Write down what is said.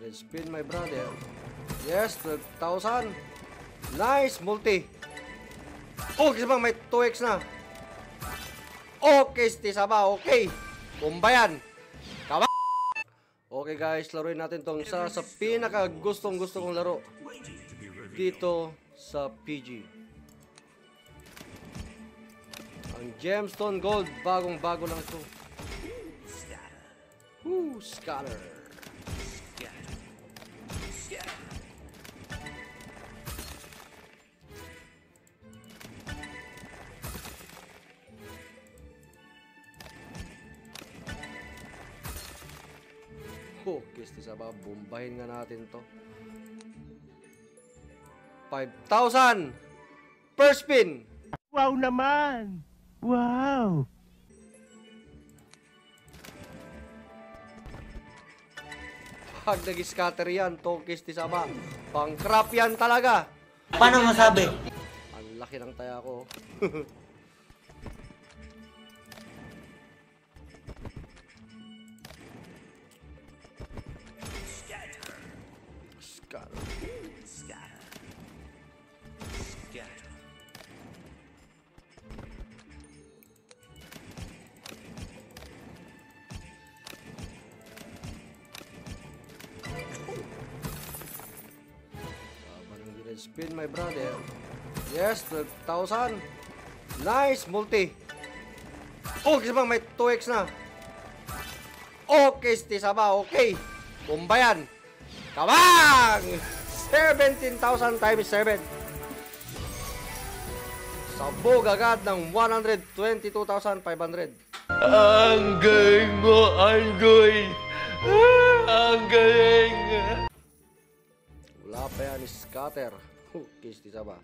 Let's spin, my brother. Yes, 12,000. Nice, multi. Oh, kasi bang may 2x na. Okay, Stisaba, okay. Bomba yan. Kaba. Okay guys, laruin natin tong isa sa pinaka gustong kong laro dito sa PG. Ang Gemstone Gold, bagong bago lang ito. Scatter. Kisti Saba, bombahin nga natin to. 5,000 per spin. Wow naman. Wow. Pag nag-scatter yan, to Kisti Saba, pang-crap yan talaga. Paano masabi? Ang laki ng taya ko. Spin, my brother. Yes, 12,000. Nice, multi. Oh, kasi bang may 2x na. Okay, Stisaba, okay. Bomba yan. Kabang! 17,000 times 7. Sabog agad ng 122,500. Ang galing mo, Angoy. Ang galing. Wala pa yan, scatter. Kisti Saba.